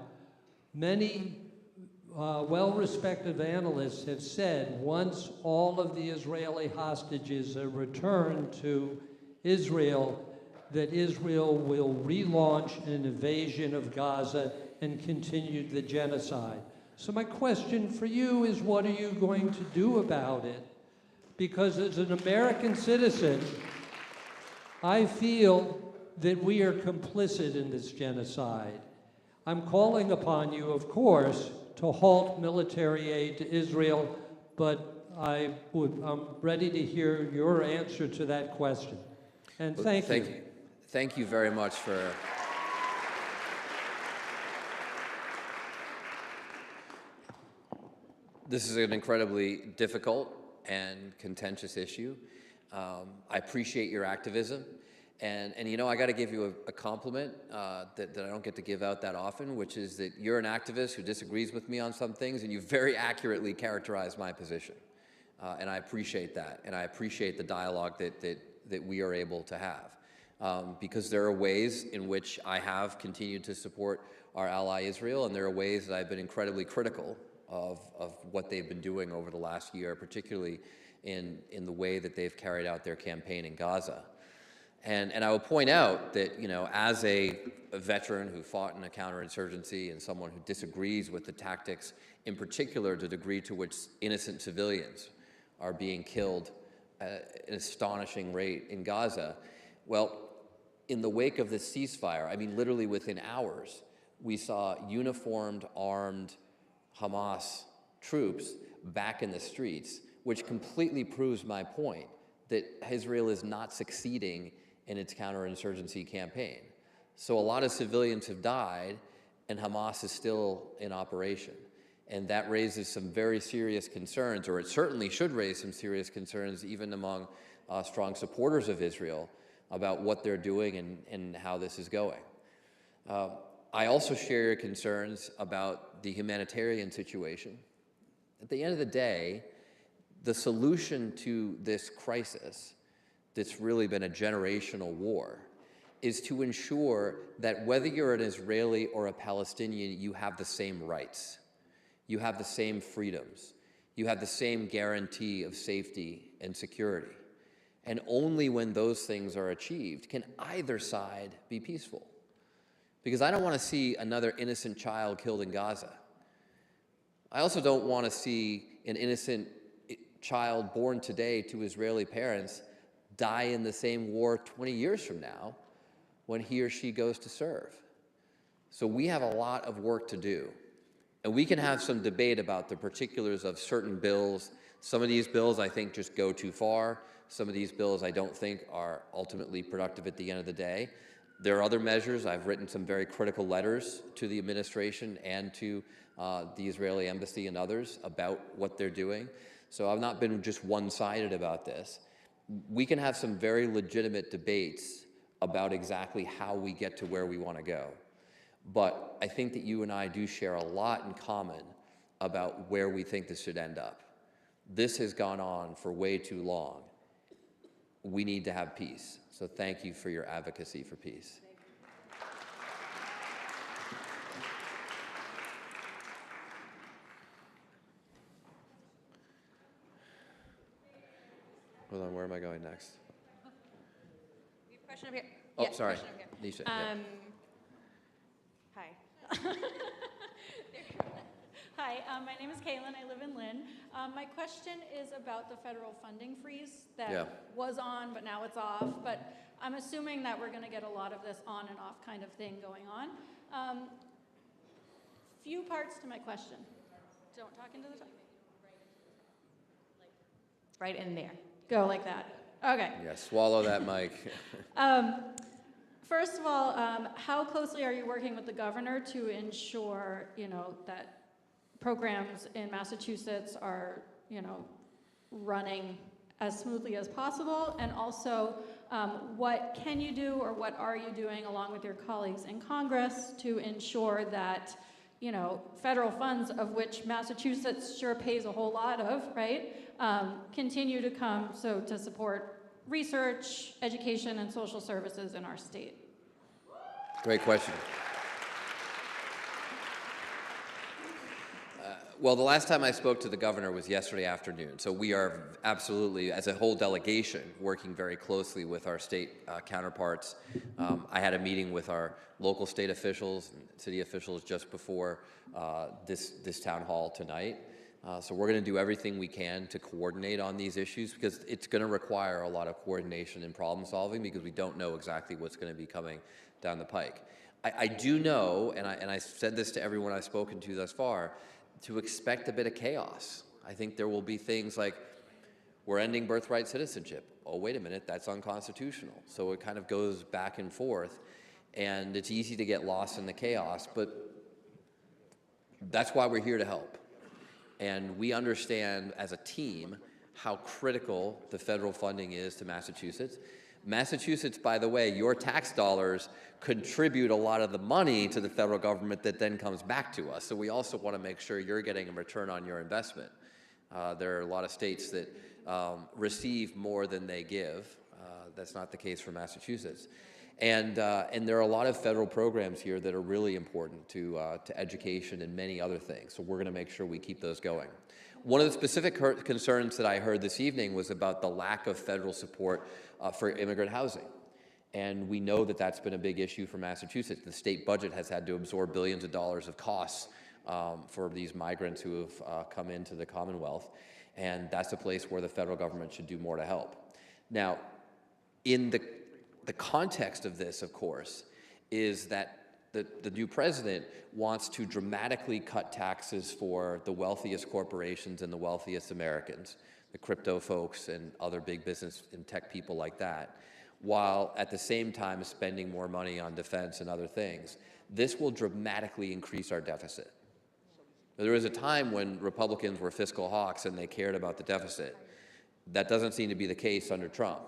many well-respected analysts have said once all of the Israeli hostages are returned to Israel, that Israel will relaunch an invasion of Gaza and continue the genocide. So my question for you is, what are you going to do about it? Because as an American citizen, I feel that we are complicit in this genocide. I'm calling upon you, of course, to halt military aid to Israel, but I'm ready to hear your answer to that question. And thank you. Thank you very much for... This is an incredibly difficult and contentious issue. I appreciate your activism. And you know, I got to give you a compliment that I don't get to give out that often, which is that you're an activist who disagrees with me on some things, and you very accurately characterize my position. And I appreciate that, and I appreciate the dialogue that we are able to have. Because there are ways in which I have continued to support our ally Israel, and there are ways that I've been incredibly critical of what they've been doing over the last year, particularly in the way that they've carried out their campaign in Gaza. And I will point out that, you know, as a veteran who fought in a counterinsurgency and someone who disagrees with the tactics, in particular the degree to which innocent civilians are being killed at an astonishing rate in Gaza, well, in the wake of this ceasefire, I mean, literally within hours, we saw uniformed, armed Hamas troops back in the streets, which completely proves my point that Israel is not succeeding in its counterinsurgency campaign. So a lot of civilians have died, and Hamas is still in operation. And that raises some very serious concerns, or it certainly should raise some serious concerns even among strong supporters of Israel about what they're doing and how this is going. I also share your concerns about the humanitarian situation. At the end of the day, the solution to this crisis that's really been a generational war is to ensure that whether you're an Israeli or a Palestinian, you have the same rights. You have the same freedoms. You have the same guarantee of safety and security. And only when those things are achieved can either side be peaceful. Because I don't want to see another innocent child killed in Gaza. I also don't want to see an innocent child born today to Israeli parents die in the same war 20 years from now when he or she goes to serve. So we have a lot of work to do. And we can have some debate about the particulars of certain bills. Some of these bills I think just go too far. Some of these bills I don't think are ultimately productive at the end of the day. There are other measures. I've written some very critical letters to the administration and to the Israeli embassy and others about what they're doing. So I've not been just one-sided about this. We can have some very legitimate debates about exactly how we get to where we want to go. But I think that you and I do share a lot in common about where we think this should end up. This has gone on for way too long. We need to have peace. So thank you for your advocacy for peace. Hold on, where am I going next? We have a question up here. Oh, Yeah, sorry. question up here. Nisha. Yeah. Hi. Hi, my name is Kaylin. I live in Lynn. My question is about the federal funding freeze that was on, but now it's off. But I'm assuming that we're going to get a lot of this on and off kind of thing going on. Few parts to my question. Don't talk into the top. Right in there. Go like that. Okay. Yeah, swallow that mic. First of all, how closely are you working with the governor to ensure, that programs in Massachusetts are, running as smoothly as possible? And also, what can you do or what are you doing along with your colleagues in Congress to ensure that, federal funds, of which Massachusetts sure pays a whole lot of, right, continue to come to support research, education, and social services in our state? Great question. Well, the last time I spoke to the governor was yesterday afternoon, so we are absolutely, as a whole delegation, working very closely with our state counterparts. I had a meeting with our local state officials and city officials just before this town hall tonight. So we're going to do everything we can to coordinate on these issues, because it's going to require a lot of coordination and problem solving, because we don't know exactly what's going to be coming down the pike. I do know, and I said this to everyone I've spoken to thus far, to expect a bit of chaos. I think there will be things like, we're ending birthright citizenship. Oh, wait a minute, that's unconstitutional. So it kind of goes back and forth, and it's easy to get lost in the chaos, but that's why we're here to help. And we understand as a team how critical the federal funding is to Massachusetts. Massachusetts, by the way, your tax dollars contribute a lot of the money to the federal government that then comes back to us. So we also want to make sure you're getting a return on your investment. There are a lot of states that receive more than they give. That's not the case for Massachusetts. And there are a lot of federal programs here that are really important to education and many other things. So we're going to make sure we keep those going. One of the specific concerns that I heard this evening was about the lack of federal support for immigrant housing. And we know that that's been a big issue for Massachusetts. The state budget has had to absorb billions of dollars of costs for these migrants who have come into the Commonwealth. And that's a place where the federal government should do more to help. Now, in the context of this, of course, is that the new president wants to dramatically cut taxes for the wealthiest corporations and the wealthiest Americans, the crypto folks and other big business and tech people like that, while at the same time spending more money on defense and other things. This will dramatically increase our deficit. There was a time when Republicans were fiscal hawks and they cared about the deficit. That doesn't seem to be the case under Trump.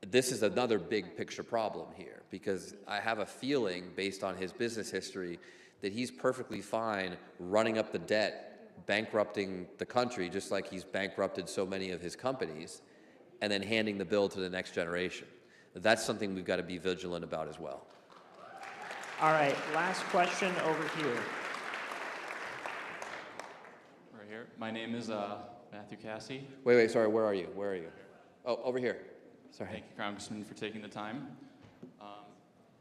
This is another big picture problem here, because I have a feeling, based on his business history, that he's perfectly fine running up the debt, bankrupting the country, just like he's bankrupted so many of his companies, and then handing the bill to the next generation. That's something we've got to be vigilant about as well. All right, last question over here. Right here. My name is Matthew Cassie. Wait, sorry, where are you? Where are you? Oh, over here. Sorry. Thank you, Congressman, for taking the time.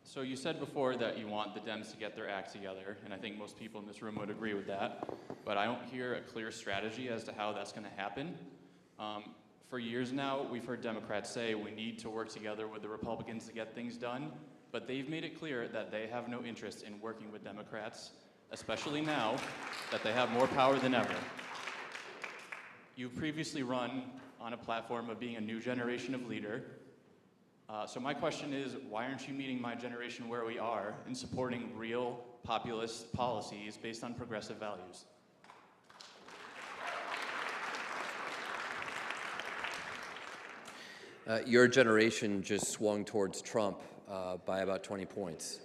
So you said before that you want the Dems to get their act together, and I think most people in this room would agree with that, but I don't hear a clear strategy as to how that's going to happen. For years now, we've heard Democrats say we need to work together with the Republicans to get things done, but they've made it clear that they have no interest in working with Democrats, especially now that they have more power than ever. You've previously run on a platform of being a new generation of leader. So my question is, why aren't you meeting my generation where we are and supporting real populist policies based on progressive values? Your generation just swung towards Trump by about 20 points.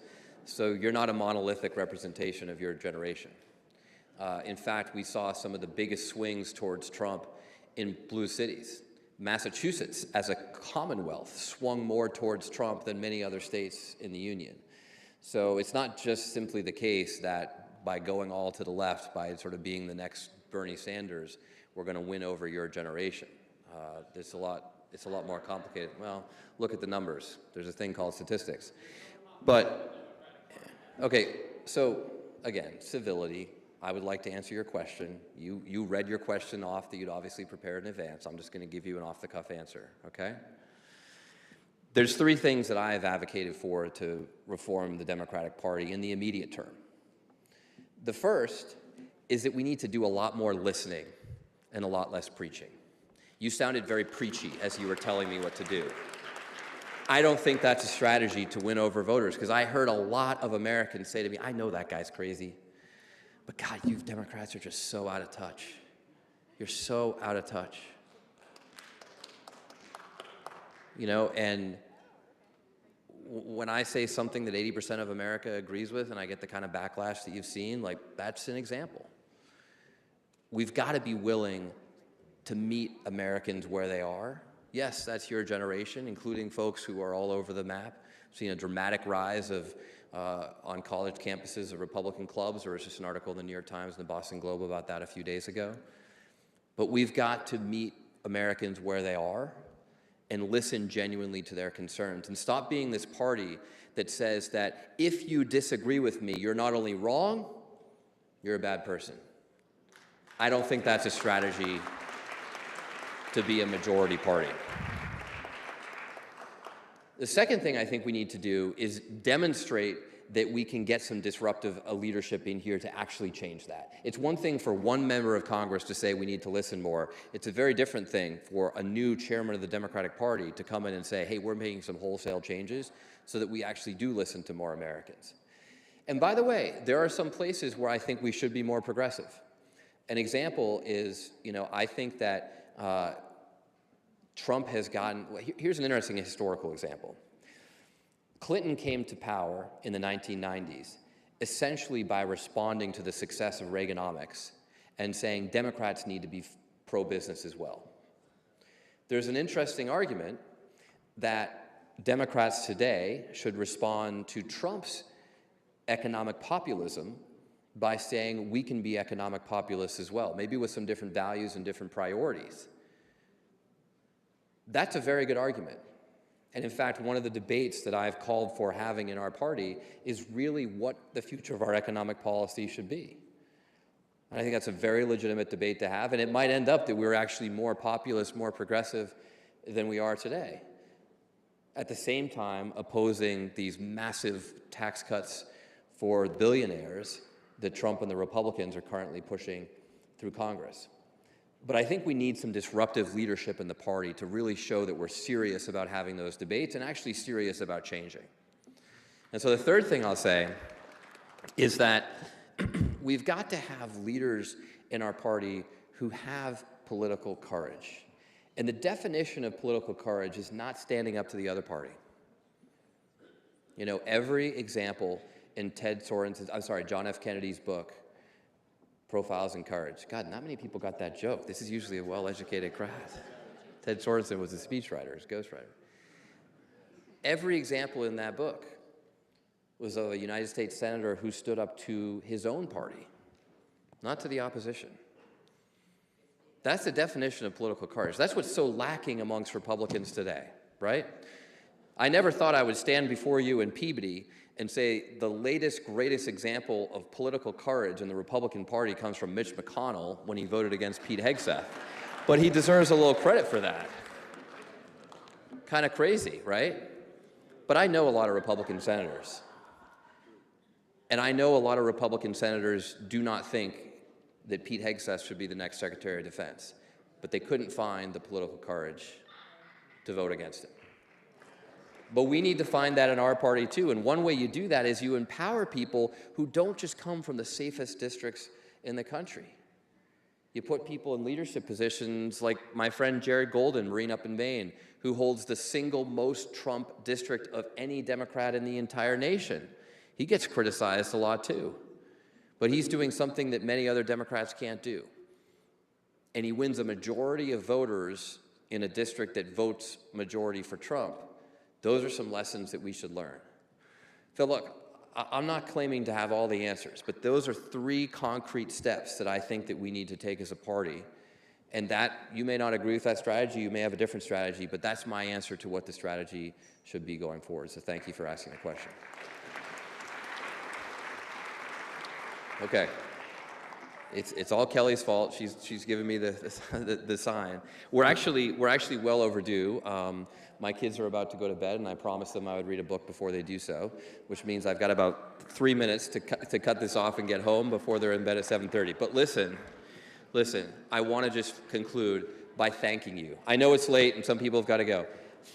So you're not a monolithic representation of your generation. In fact, we saw some of the biggest swings towards Trump in blue cities. Massachusetts, as a commonwealth, swung more towards Trump than many other states in the union. So it's not just simply the case that by going all to the left, by sort of being the next Bernie Sanders, we're going to win over your generation. It's a lot more complicated. Well, look at the numbers. There's a thing called statistics. But, okay, so again, civility. I would like to answer your question. You read your question off that you'd obviously prepared in advance. I'm just going to give you an off-the-cuff answer, okay? There's three things that I have advocated for to reform the Democratic Party in the immediate term. The first is that we need to do a lot more listening and a lot less preaching. You sounded very preachy as you were telling me what to do. I don't think that's a strategy to win over voters, because I heard a lot of Americans say to me, I know that guy's crazy, but God, you Democrats are just so out of touch. You're so out of touch. You know, and when I say something that 80% of America agrees with and I get the kind of backlash that you've seen, like, that's an example. We've got to be willing to meet Americans where they are. Yes, that's your generation, including folks who are all over the map. We've seen a dramatic rise of, on college campuses of Republican clubs. There was just an article in the New York Times and the Boston Globe about that a few days ago. But we've got to meet Americans where they are and listen genuinely to their concerns, and stop being this party that says that if you disagree with me, you're not only wrong, you're a bad person. I don't think that's a strategy to be a majority party. The second thing I think we need to do is demonstrate that we can get some disruptive leadership in here to actually change that. It's one thing for one member of Congress to say we need to listen more. It's a very different thing for a new chairman of the Democratic Party to come in and say, hey, we're making some wholesale changes so that we actually do listen to more Americans. And by the way, there are some places where I think we should be more progressive. An example is, you know, I think that Trump has gotten, here's an interesting historical example. Clinton came to power in the 1990s essentially by responding to the success of Reaganomics and saying Democrats need to be pro-business as well. There's an interesting argument that Democrats today should respond to Trump's economic populism by saying we can be economic populists as well, maybe with some different values and different priorities. That's a very good argument. And in fact, one of the debates that I've called for having in our party is really what the future of our economic policy should be. And I think that's a very legitimate debate to have, and it might end up that we're actually more populist, more progressive than we are today. At the same time, opposing these massive tax cuts for billionaires that Trump and the Republicans are currently pushing through Congress. But I think we need some disruptive leadership in the party to really show that we're serious about having those debates and actually serious about changing. And so the third thing I'll say is that we've got to have leaders in our party who have political courage. And the definition of political courage is not standing up to the other party. You know, every example in John F. Kennedy's book, Profiles in Courage. God, not many people got that joke. This is usually a well-educated crowd. Ted Sorensen was a speechwriter, his ghostwriter. Every example in that book was of a United States senator who stood up to his own party, not to the opposition. That's the definition of political courage. That's what's so lacking amongst Republicans today, right? I never thought I would stand before you in Peabody and say the latest, greatest example of political courage in the Republican Party comes from Mitch McConnell when he voted against Pete Hegseth. But he deserves a little credit for that. Kind of crazy, right? But I know a lot of Republican senators. And I know a lot of Republican senators do not think that Pete Hegseth should be the next Secretary of Defense. But they couldn't find the political courage to vote against it. But we need to find that in our party too. And one way you do that is you empower people who don't just come from the safest districts in the country. You put people in leadership positions like my friend Jared Golden, Marine up in Maine, who holds the single most Trump district of any Democrat in the entire nation. He gets criticized a lot too. But he's doing something that many other Democrats can't do. And he wins a majority of voters in a district that votes majority for Trump. Those are some lessons that we should learn. Phil, look, I'm not claiming to have all the answers, but those are 3 concrete steps that I think that we need to take as a party. And that, you may not agree with that strategy, you may have a different strategy, but that's my answer to what the strategy should be going forward. So thank you for asking the question. Okay. It's all Kelly's fault. She's giving me the sign. We're actually well overdue. My kids are about to go to bed, and I promised them I would read a book before they do so, which means I've got about 3 minutes to cut this off and get home before they're in bed at 7:30. But listen, I want to just conclude by thanking you. I know it's late and some people have got to go.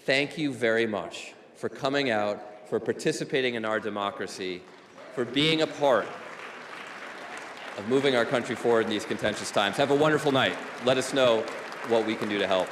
Thank you very much for coming out, for participating in our democracy, for being a part of moving our country forward in these contentious times. Have a wonderful night. Let us know what we can do to help.